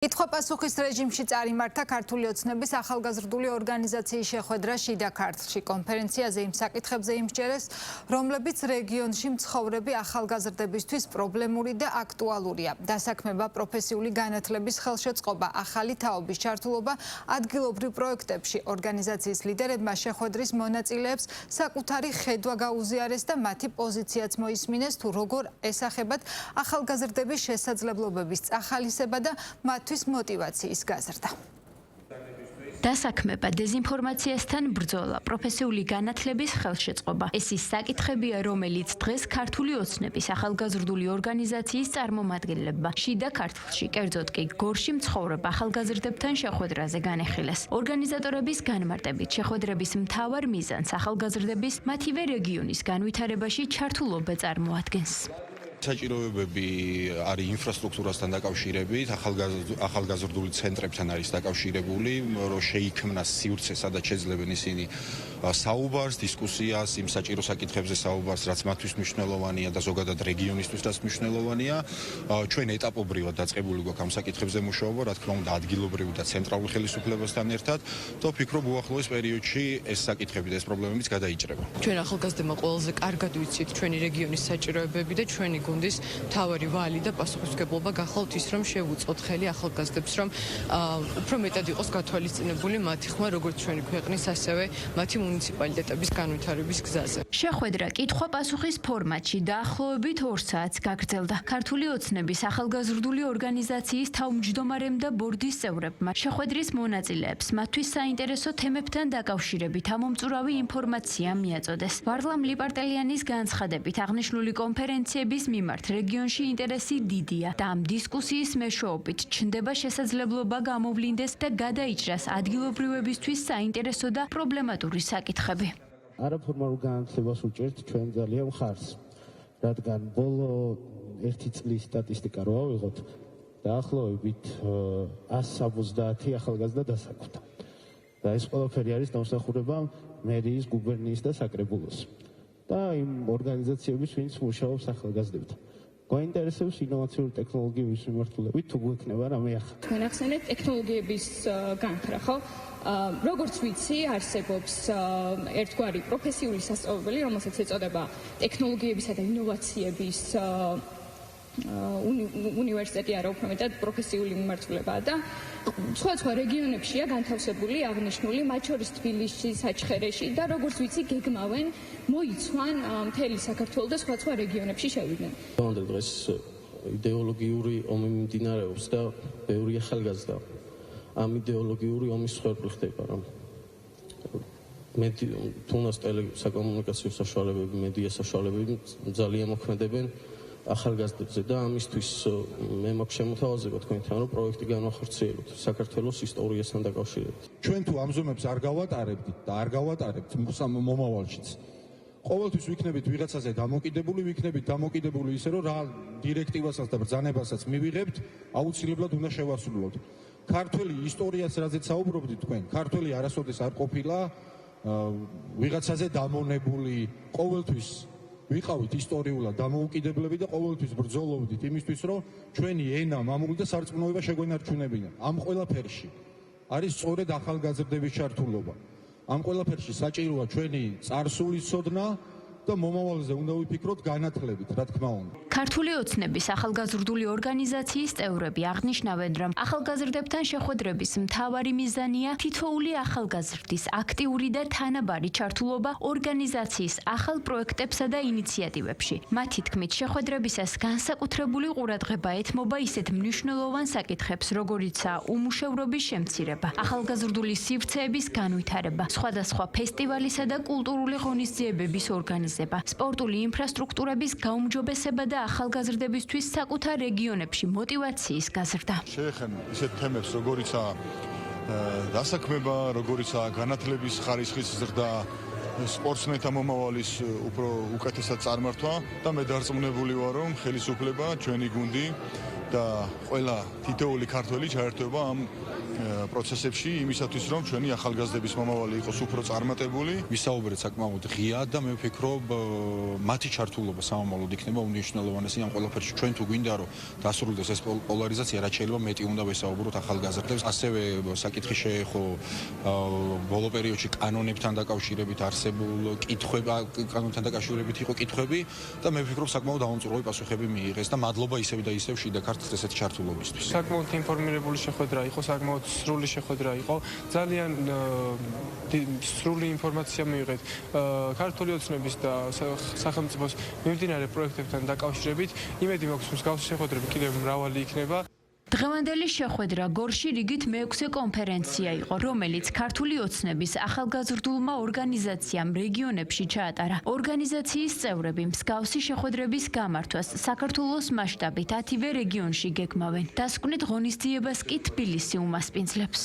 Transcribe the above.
კითხვა-პასუხის რეჟიმში წარიმართა ქართული ოცნების ახალგაზრდული ორგანიზაციის შეხვედრა შიდა ქართლში. კონფერენციაზე იმ საკითხებზე იმსჯერეს, რომლებიც რეგიონში მცხოვრები ახალგაზრდებისთვის პრობლემური და აქტუალურია. დასაქმება, პროფესიული განათლების ხელშეწყობა, ახალი თაობის ჩართულობა ადგილობრივ პროექტებში. ორგანიზაციის ლიდერებმა შეხვედრის მონაწილეებს საკუთარი ხედვა გაუზიარეს და მათი პოზიციაც მოისმინეს, თუ როგორ ესახებათ ახალგაზრდების შესაძლებლობების წახალისება და მათთვის მოტივაციის გაზრდა. დასაქმება, დეზინფორმაციასთან ბრძოლა, პროფესიული განათლების ხელშეწყობა. ეს ის საკითხებია, რომელიც დღეს ქართული ოცნების ახალგაზრდული ორგანიზაციის წარმომადგენლებმა შიდა ქართლში, კერძოდ კი გორში მცხოვრებ ახალგაზრდებთან შეხვედრაზე განეხილეს. ორგანიზატორების განმარტებით, შეხვედრების მთავარ მიზანს ახალგაზრდების მათივე რეგიონის განვითარებაში ჩართულობა წარმოადგენს. საჭიროებები არის ინფრასტრუქტურასთან დაკავშირებით, ახალგაზრდული ცენტრებთან არის დაკავშირებული, რომ შეიქმნას სივრცე, სადაც შეძლებენ ისინი საუბარს, დისკუსიას, იმ საჭირო საკითხებზე საუბარს, რაც მათთვის მნიშვნელოვანია და ზოგადად რეგიონისთვის რაც მნიშვნელოვანია. ჩვენ ეტაპობრივად დაწყებული გვაქვს ამ საკითხებზე მუშაობა, რა თქმა უნდა, ადგილობრივ და ცენტრალურ ხელისუფლებასთან ერთად და ვფიქრობ, უახლოეს პერიოდში ეს საკითხები და ეს პრობლემებიც გადაიჭრება. ჩვენ ახალგაზრდებმა ყველაზე კარგად ვიცით ჩვენი რეგიონის საჭიროებები და ჩვენი გუნდის მთავარი ვალი და პასუხისმგებლობა გახლავთ ის, რომ შევუწყოთ ხელი ახალგაზრდებს, რომ უფრო მეტად იყოს გათვალისწინებული მათი ხმა, როგორც ჩვენი ქვეყნის, ასევე მათი მუნიციპალიტეტების განვითარების გზაზე. შეხვედრა კითხვა-პასუხის ფორმატში დაახლოებით 2 საათს გაგრძელდა. ქართული ოცნების ახალგაზრდული ორგანიზაციის თავმჯდომარემ და ბორდის წევრებმა შეხვედრის მონაწილეებს მათთვის საინტერესო თემებთან დაკავშირებით ამომწურავი ინფორმაცია მიაწოდეს. ვარლამ ლიპარტელიანის განცხადებით, აღნიშნული კონფერენციების მიმართ რეგიონში ინტერესი დიდია და ამ დისკუსიის მეშვეობით ჩნდება შესაძლებლობა გამოვლინდეს და გადაიჭრას ადგილობრივებისთვის საინტერესო და პრობლემატური საკითხები. არაფორმალურ განათლებას უჭერთ ჩვენ ძალიან მხარს, რადგან ბოლო 1 წლის სტატისტიკა რო ავიღოთ, დაახლოებით 170 ახალგაზრდა დასაქმდა. და ეს ყველაფერი არის დამსახურება მერიის, გუბერნიის და საკრებულოს. და იმ ორგანიზაციების, ვინც მუშაობს ახალგაზრდებთან. გვაინტერესებს ინოვაციური ტექნოლოგიების მიმართულებით, თუ გვექნება რამე ახალი. თქვენ ახსენეთ ტექნოლოგიების განხრა, ხო? როგორც ვიცი, არსებობს ერთგვარი პროფესიული სასწავლებელი, რომელსაც ეწოდება ტექნოლოგიებისა და ინოვაციების უნივერსიტეტი, არა უფრო მეტად პროფესიული მიმართულებაა და სხვა რეგიონებშია განთავსებული აღნიშნული, მათ შორის თბილისში, საჩხერეში და როგორც ვიცი, გეგმავენ მოიცვან მთელი საქართველო და სხვა რეგიონებში შევიდნენ. დღეს იდეოლოგიური ომი მიმდინარეობს და ბევრი ახალგაზრდა ამ იდეოლოგიური ომის მსხვერპლი ხდება, რომ თუნდაც ტელესაკომუნიკაციო საშუალებები, მედია საშუალებები ძალიან მოქმედებენ ახალგაზრდებზე და ამისთვის მე მაქვს შემოთავაზება თქვენთან, რომ პროექტი განვახორციელოთ საქართველოს ისტორიასთან დაკავშირებით. ჩვენ თუ ამ ზომებს არ გავატარებთ და არ გავატარებთ მომავალშიც, ყოველთვის ვიქნებით ვიღაცაზე დამოკიდებული, ვიქნებით დამოკიდებული ისე, რომ რა დირექტივასაც და ბრძანებასაც მივიღებთ, აუცილებლად უნდა შევასრულოთ. ქართველი ისტორიაც, რაზეც საუბრობდით თქვენ, ქართველი არასოდეს არ ყოფილა ვიღაცაზე დამონებული, ყოველთვის ვიყავით ისტორიულად დამოუკიდებლები და ყოველთვის ბრძოლობდით იმისთვის, რომ ჩვენი ენა, მამული და სარწმუნოება შეგვენარჩუნებინა. ამ ყველაფერში არის სწორედ ახალგაზრდების ჩართულობა. ამ ყველაფერში საჭიროა ჩვენი წარსულის ცოდნა და მომავალზე უნდა ვიფიქროთ განათლებით, რა თქმა უნდა. ქართული ოცნების ახალგაზრდული ორგანიზაციის წევრები აღნიშნავენ, რომ ახალგაზრდებთან შეხვედრების მთავარი მიზანია თითოეული ახალგაზრდის აქტიური და თანაბარი ჩართულობა ორგანიზაციის ახალ პროექტებსა და ინიციატივებში. მათი თქმით, შეხვედრებისას განსაკუთრებული ყურადღება ეთმობა ისეთ მნიშვნელოვან საკითხებს, როგორიცაა უმუშევრობის შემცირება, ახალგაზრდული სივრცეების განვითარება, სხვადასხვა ფესტივალისა და კულტურული ღონისძიებების ორგანიზება, სპორტული ინფრასტრუქტურების გაუმჯობესება და ახალგაზრდებისთვის საკუთარ რეგიონებში მოტივაციის გაზრდა. შეეხება ისეთ თემებს, როგორიცაა დასაქმება, როგორიცაა განათლების ხარისხის ზრდა, სპორტსმენთა მომავალის უფრო უკეთესად წარმართვა და მე დარწმუნებული ვარ, რომ ხელისუფლება, ჩვენი გუნდი და ყველა თითოეული ქართველი ჩაერთვება ამ პროცესებში იმისათვის რომ ჩვენი ახალგაზრდების მომავალი იყოს უფრო წარმატებული. ვისაუბრეთ საკმაოდ ღიად და მე ვფიქრობ მათი ჩართულობა სამომავლოდ იქნება უმნიშვნელოვანესი ამ ყველაფერში. ჩვენ თუ გვინდა რომ დასრულდეს ეს პოლარიზაცია, რაც შეიძლება მეტი უნდა ვესაუბროთ ახალგაზრდებს. ასევე საკითხი შეეხო ბოლო პერიოდში კანონებთან დაკავშირებით არსებულ კანონებთან დაკავშირებით იყო კითხვები და მე ვფიქრობ საკმაოდ დაუმწურავი პასუხები მიიღეს და მადლობა ისევ და ისევ შიდა ქართლის ესეთი ჩართულობისთვის. საკმაოდ ინფორმირებული შეხვედრა იყო, საკმაოდ სრული შეხვედრა იყო. ძალიან სრული ინფორმაცია მიიღეთ ქართული ოცნების და სახელმწიფოს მიმდინარე პროექტებთან დაკავშირებით. იმედი მაქვს, მსგავსი შეხვედრები კიდევ მრავალი იქნება. დღევანდელი შეხვედრა გორში რიგით მეექვსე კონფერენცია იყო, რომელიც ქართული ოცნების ახალგაზრდულმა ორგანიზაციამ რეგიონებში ჩაატარა. ორგანიზაციის წევრები მსგავსი შეხვედრების გამართვას საქართველოს მასშტაბით 10-ვე რეგიონში გეგმავენ. დასკვნით ღონისძიებას კი თბილისი უმასპინძლებს.